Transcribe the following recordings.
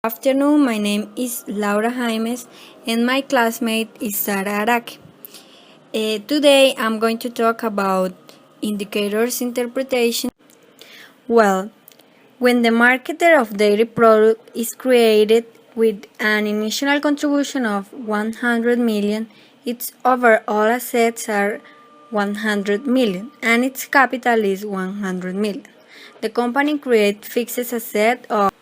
Afternoon, my name is Laura Jaimes and my classmate is Sara Araque. Today I'm going to talk about indicators interpretation. Well, when the marketer of dairy product is created with an initial contribution of 100 million, its overall assets are 100 million and its capital is 100 million. The company creates fixed assets of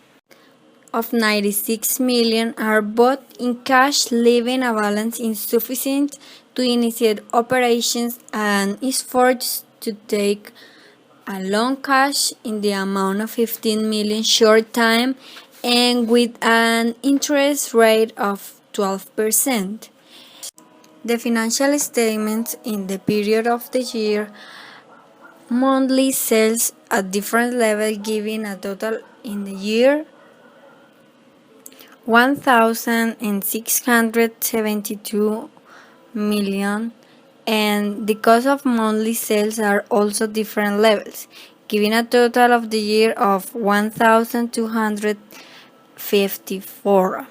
96 million are both in cash, leaving a balance insufficient to initiate operations and is forced to take a loan cash in the amount of 15 million short time and with an interest rate of 12%. The financial statements in the period of the year monthly sales at different levels giving a total in the year 1,672 million, and the cost of monthly sales are also different levels, giving a total of the year of 1,254.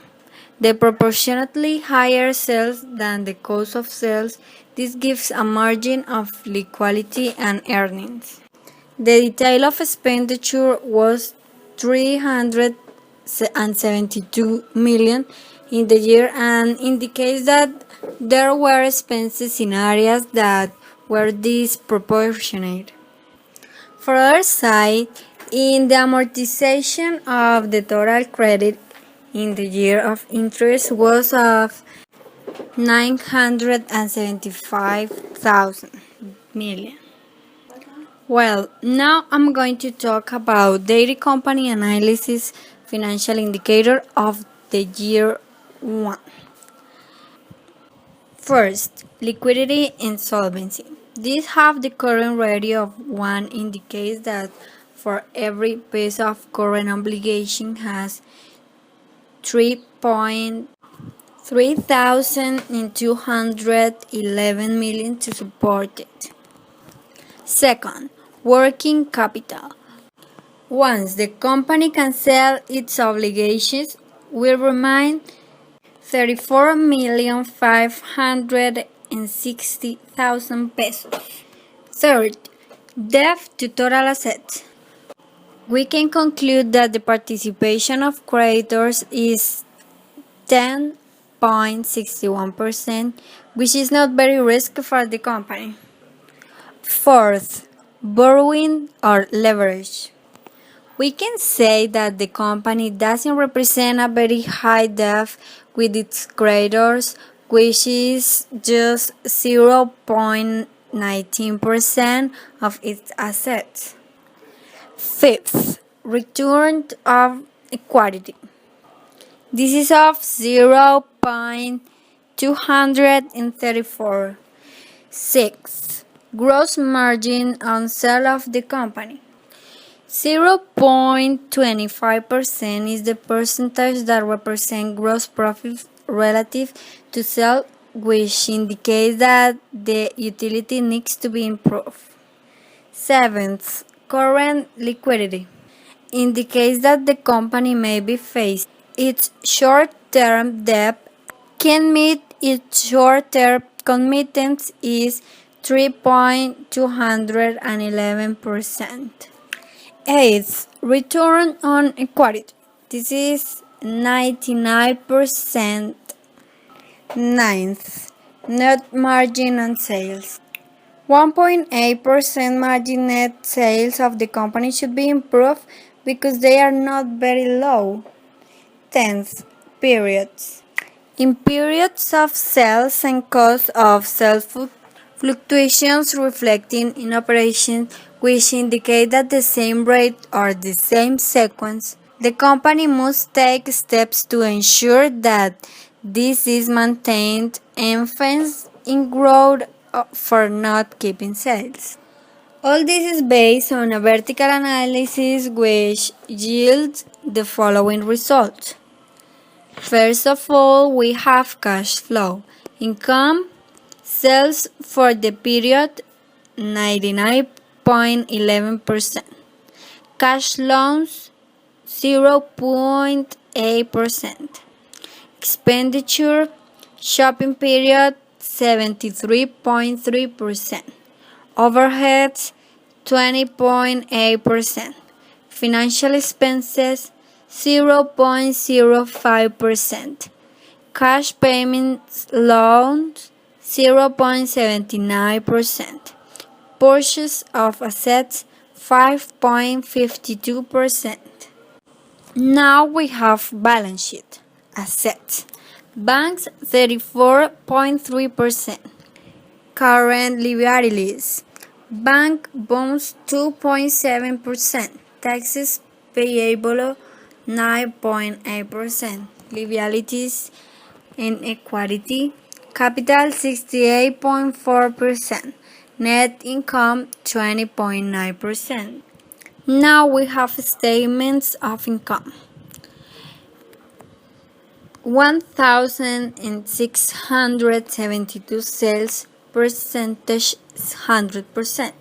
The proportionately higher sales than the cost of sales, this gives a margin of liquidity and earnings. The detail of expenditure was 372 million in the year and indicates that there were expenses in areas that were disproportionate. For our side, in the amortization of the total credit in the year of interest was of 975,000 million. Well, now I'm going to talk about dairy company analysis financial indicator of the year 1. First, liquidity and solvency. These have the current ratio of 1 indicates that for every piece of current obligation has 3,211 million to support it. Second, working capital. Once the company can sell its obligations, will remain 34,560,000 pesos. Third, debt to total assets. We can conclude that the participation of creditors is 10.61%, which is not very risky for the company. Fourth, borrowing or leverage. We can say that the company doesn't represent a very high debt with its creditors, which is just 0.19% of its assets. Fifth, return of equity. This is of 0.234. Sixth, gross margin on sale of the company. 0.25% is the percentage that represents gross profit relative to sales, which indicates that the utility needs to be improved. Seventh, current liquidity indicates that the company may be faced its short-term debt can meet its short-term commitments is 3.211%. Eighth, return on equity. This is 99%. Ninth, net margin on sales. 1.8% margin net sales of the company should be improved because they are not very low. 10th, periods. In periods of sales and cost of sales fluctuations reflecting in operations which indicate that the same rate or the same sequence, the company must take steps to ensure that this is maintained emphasis in growth for not keeping sales. All this is based on a vertical analysis which yields the following results. First of all, we have cash flow. Income, sales for the period 99.11%. Cash loans 0.8%. 8%. Expenditure shopping period 73.3%. Overheads 20.8%. Financial expenses 0.05%. Cash payments loans 0.79%. Purchase of assets 5.52%. Now we have balance sheet. Assets. Banks 34.3%. Current liabilities. Bank bonds 2.7%. Taxes payable 9.8%. Liabilities and equity. Capital 68.4%. Net income 20.9%. Now we have statements of income. 1,672 sales percentage 100%.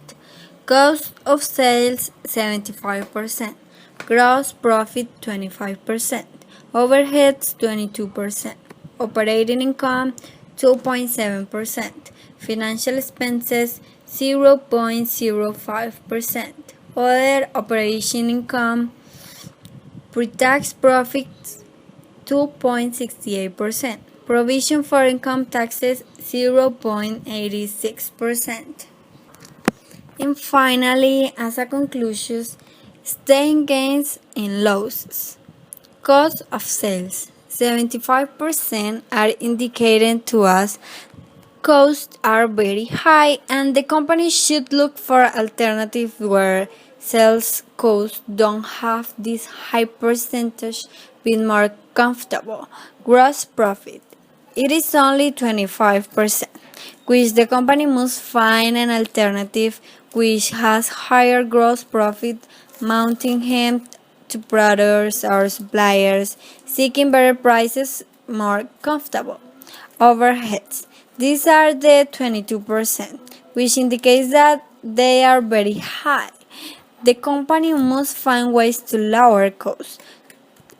Cost of sales 75%. Gross profit 25%. Overheads 22%. Operating income 2.7%. Financial expenses 0.05%. Other operation income pre-tax profits 2.68%. Provision for income taxes 0.86%. And finally, as a conclusion, staying gains and losses. Cost of sales 75% are indicated to us costs are very high and the company should look for alternatives where sales costs don't have this high percentage be more comfortable. Gross profit. It is only 25%, which the company must find an alternative which has higher gross profit, mounting him to producers or suppliers, seeking better prices, more comfortable. Overheads. These are the 22%, which indicates that they are very high. The company must find ways to lower costs.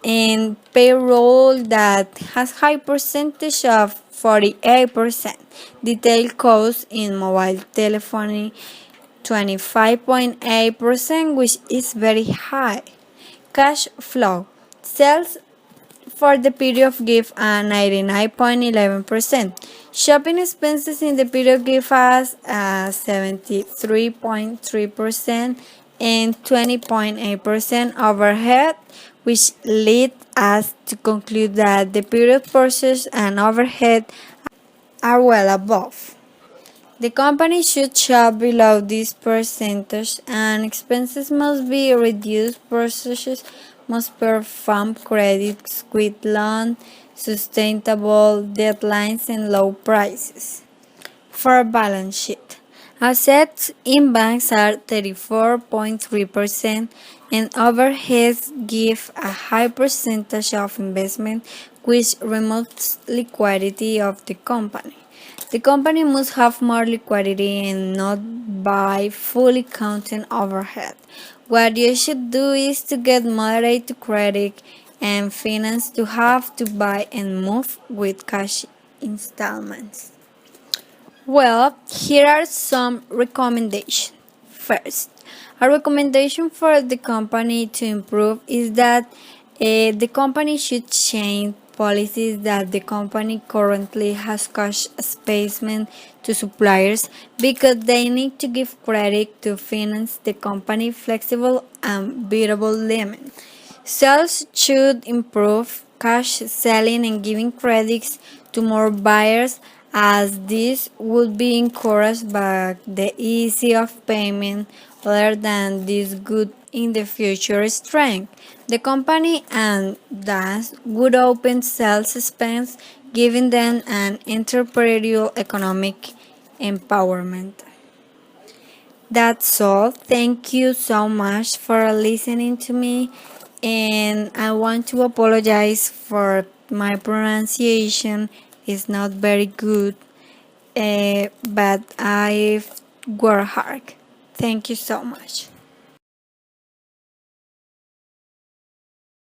And payroll that has high percentage of 48%. Detail costs in mobile telephony 25.8%, which is very high. Cash flow. Sales for the period give a 99.11%. Shopping expenses in the period give us a 73.3% and 20.8% overhead, which lead us to conclude that the period purchase and overhead are well above. The company should shop below this percentage and expenses must be reduced. Purchases must perform credits with long, sustainable deadlines and low prices. For balance sheet. Assets in banks are 34.3% and overheads give a high percentage of investment which removes liquidity of the company. The company must have more liquidity and not buy fully counting overhead. What you should do is to get moderate to credit and finance to have to buy and move with cash installments. Well, here are some recommendations. First, a recommendation for the company to improve is that the company should change policies that the company currently has cash payment to suppliers because they need to give credit to finance the company flexible and beatable limit. Sales should improve cash selling and giving credits to more buyers as this would be encouraged by the ease of payment other than this good in the future strength. The company and thus would open sales space, giving them an entrepreneurial economic empowerment. That's all. Thank you so much for listening to me. And I want to apologize for my pronunciation. It's not very good, but I've worked hard. Thank you so much.